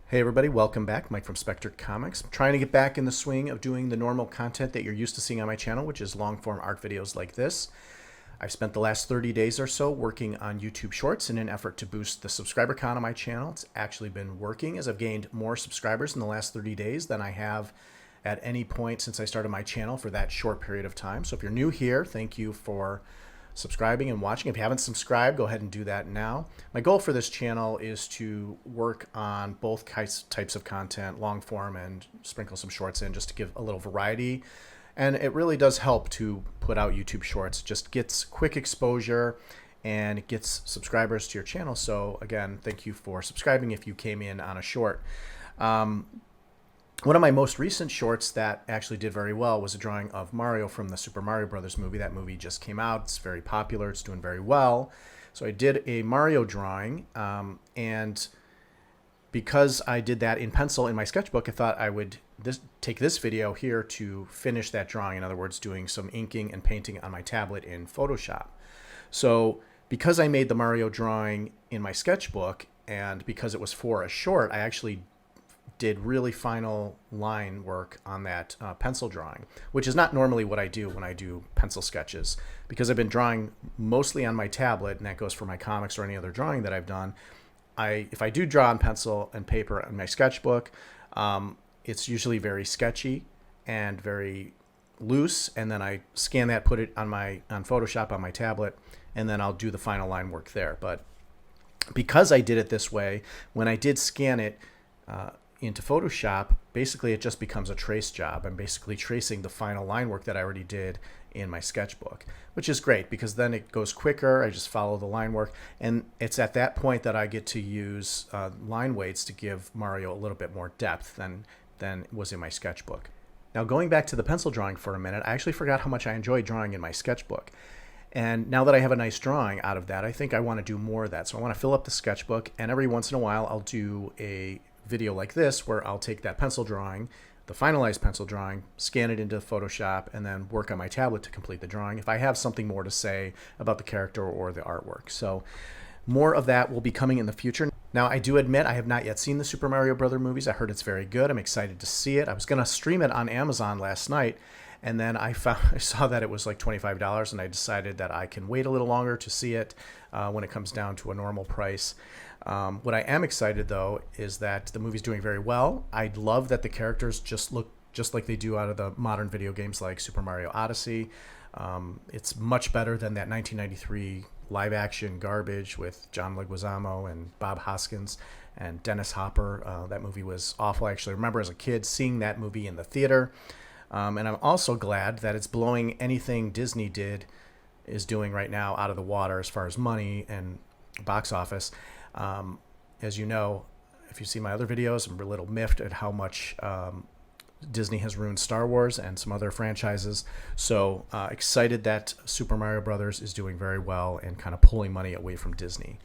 Hey everybody, welcome back. Mike from Spectre Comics. I'm trying to get back in the swing of doing the normal content that you're used to seeing on my channel, which is long-form art videos like this. I've spent the last 30 days or so working on YouTube Shorts in an effort to boost the subscriber count on my channel. It's actually been working as I've gained more subscribers in the last 30 days than I have at any point since I started my channel for that short period of time. So if you're new here, thank you for subscribing and watching. If you haven't subscribed, go ahead and do that now. My goal for this channel is to work on both types of content, long form and sprinkle some shorts in just to give a little variety. And it really does help to put out YouTube Shorts. It just gets quick exposure and it gets subscribers to your channel. So again, thank you for subscribing if you came in on a short. One of my most recent shorts that actually did very well was a drawing of Mario from the Super Mario Brothers movie. That movie just came out. It's very popular. It's doing very well. So I did a Mario drawing, and because I did that in pencil in my sketchbook, I thought I would take this video here to finish that drawing. In other words, doing some inking and painting on my tablet in Photoshop. So because I made the Mario drawing in my sketchbook, and because it was for a short, I actually did really final line work on that pencil drawing, which is not normally what I do when I do pencil sketches. Because I've been drawing mostly on my tablet, and that goes for my comics or any other drawing that I've done, if I do draw on pencil and paper in my sketchbook, it's usually very sketchy and very loose, and then I scan that, put it on Photoshop on my tablet, and then I'll do the final line work there. But because I did it this way, when I did scan it into Photoshop, basically it just becomes a trace job. I'm basically tracing the final line work that I already did in my sketchbook, which is great because then it goes quicker. I just follow the line work, and it's at that point that I get to use line weights to give Mario a little bit more depth than was in my sketchbook. Now, going back to the pencil drawing for a minute, I actually forgot how much I enjoyed drawing in my sketchbook. And now that I have a nice drawing out of that, I think I want to do more of that. So I want to fill up the sketchbook, and every once in a while I'll do a video like this where I'll take that pencil drawing, the finalized pencil drawing, scan it into Photoshop, and then work on my tablet to complete the drawing if I have something more to say about the character or the artwork. So more of that will be coming in the future. Now, I do admit I have not yet seen the Super Mario Brothers movies. I heard it's very good. I'm excited to see it. I was going to stream it on Amazon last night, and then I saw that it was like $25, and I decided that I can wait a little longer to see it when it comes down to a normal price. What I am excited, though, is that the movie's doing very well. I love that the characters just look just like they do out of the modern video games like Super Mario Odyssey. It's much better than that 1993 live-action garbage with John Leguizamo and Bob Hoskins and Dennis Hopper. That movie was awful. I actually remember as a kid seeing that movie in the theater. And I'm also glad that it's blowing anything Disney is doing right now out of the water as far as money and box office. As you know, if you see my other videos, I'm a little miffed at how much Disney has ruined Star Wars and some other franchises. So excited that Super Mario Brothers is doing very well and kind of pulling money away from Disney.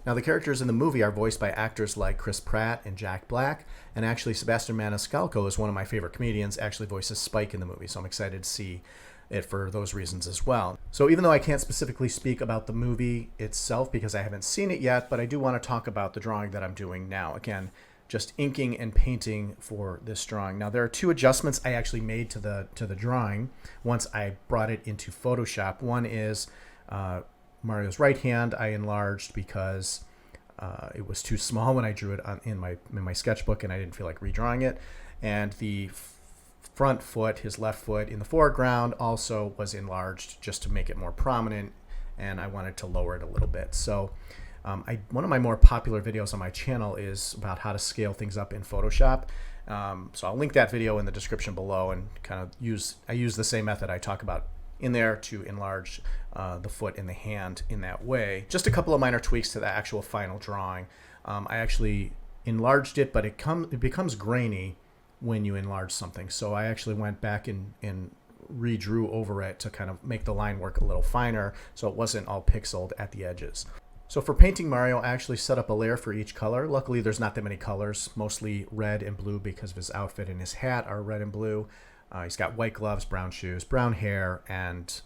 Now, the characters in the movie are voiced by actors like Chris Pratt and Jack Black, and actually Sebastian Maniscalco is one of my favorite comedians, actually voices Spike in the movie, so I'm excited to see it for those reasons as well. So even though I can't specifically speak about the movie itself because I haven't seen it yet, but I do want to talk about the drawing that I'm doing now. Again, just inking and painting for this drawing. Now, there are two adjustments I actually made to the drawing once I brought it into Photoshop. One is Mario's right hand I enlarged because it was too small when I drew it in my sketchbook, and I didn't feel like redrawing it. And the front foot, his left foot in the foreground, also was enlarged just to make it more prominent, and I wanted to lower it a little bit. So one of my more popular videos on my channel is about how to scale things up in Photoshop. So I'll link that video in the description below, and kind of I use the same method I talk about in there to enlarge the foot and the hand in that way. Just a couple of minor tweaks to the actual final drawing. I actually enlarged it, but it becomes grainy when you enlarge something. So I actually went back and redrew over it to kind of make the line work a little finer so it wasn't all pixeled at the edges. So for painting Mario, I actually set up a layer for each color. Luckily, there's not that many colors, mostly red and blue because of his outfit and his hat are red and blue. He's got white gloves, brown shoes, brown hair, and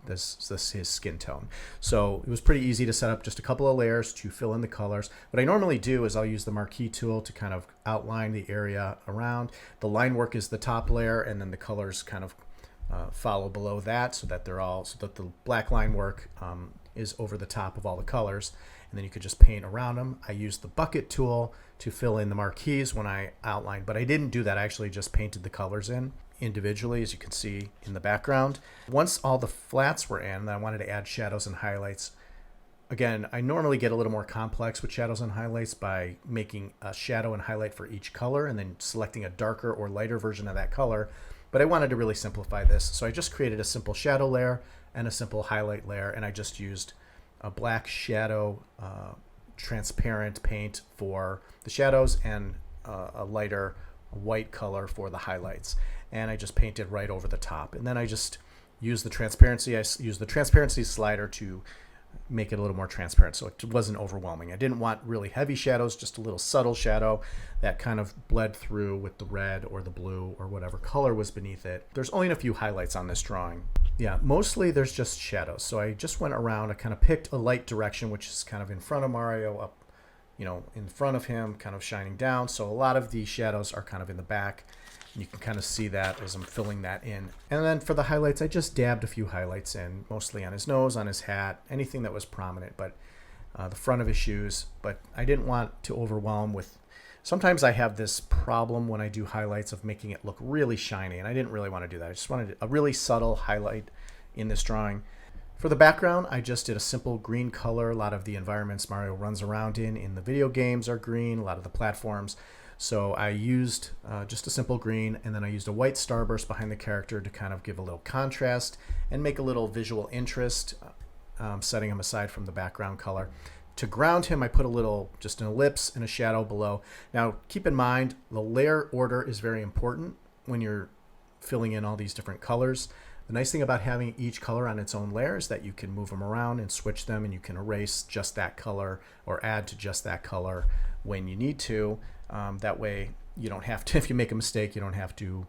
his skin tone. So it was pretty easy to set up just a couple of layers to fill in the colors. What I normally do is I'll use the marquee tool to kind of outline the area around. The line work is the top layer, and then the colors kind of follow below that, so that the black line work is over the top of all the colors, and then you could just paint around them. I used the bucket tool to fill in the marquees when I outlined, but I didn't do that. I actually just painted the colors in individually, as you can see in the background. Once all the flats were in, I wanted to add shadows and highlights. Again, I normally get a little more complex with shadows and highlights by making a shadow and highlight for each color and then selecting a darker or lighter version of that color. But I wanted to really simplify this, so I just created a simple shadow layer and a simple highlight layer, and I just used a black shadow transparent paint for the shadows and a lighter white color for the highlights, and I just painted right over the top. And then I just used the transparency. I used the transparency slider to make it a little more transparent, so it wasn't overwhelming. I didn't want really heavy shadows, just a little subtle shadow that kind of bled through with the red or the blue or whatever color was beneath it. There's only a few highlights on this drawing. Yeah, mostly there's just shadows. So I just went around, I kind of picked a light direction, which is kind of in front of Mario, up, in front of him, kind of shining down. So a lot of the shadows are kind of in the back. You can kind of see that as I'm filling that in. And then for the highlights, I just dabbed a few highlights in, mostly on his nose, on his hat, anything that was prominent, but the front of his shoes. But I didn't want to overwhelm with... Sometimes I have this problem when I do highlights of making it look really shiny, and I didn't really want to do that. I just wanted a really subtle highlight in this drawing. For the background, I just did a simple green color. A lot of the environments Mario runs around in the video games are green, a lot of the platforms. So I used just a simple green, and then I used a white starburst behind the character to kind of give a little contrast and make a little visual interest, setting him aside from the background color. To ground him, I put just an ellipse and a shadow below. Now, keep in mind, the layer order is very important when you're filling in all these different colors. The nice thing about having each color on its own layer is that you can move them around and switch them, and you can erase just that color or add to just that color when you need to. That way you don't have to, if you make a mistake, you don't have to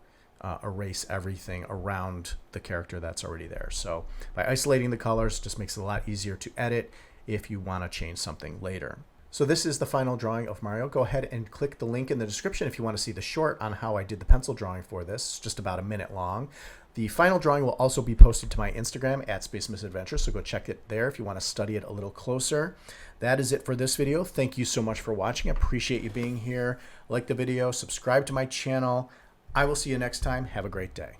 erase everything around the character that's already there. So by isolating the colors, just makes it a lot easier to edit if you want to change something later. So this is the final drawing of Mario. Go ahead and click the link in the description if you want to see the short on how I did the pencil drawing for this. It's just about a minute long. The final drawing will also be posted to my Instagram at @SpaceMissAdventure, so go check it there if you want to study it a little closer. That is it for this video. Thank you so much for watching. I appreciate you being here. Like the video, subscribe to my channel. I will see you next time. Have a great day.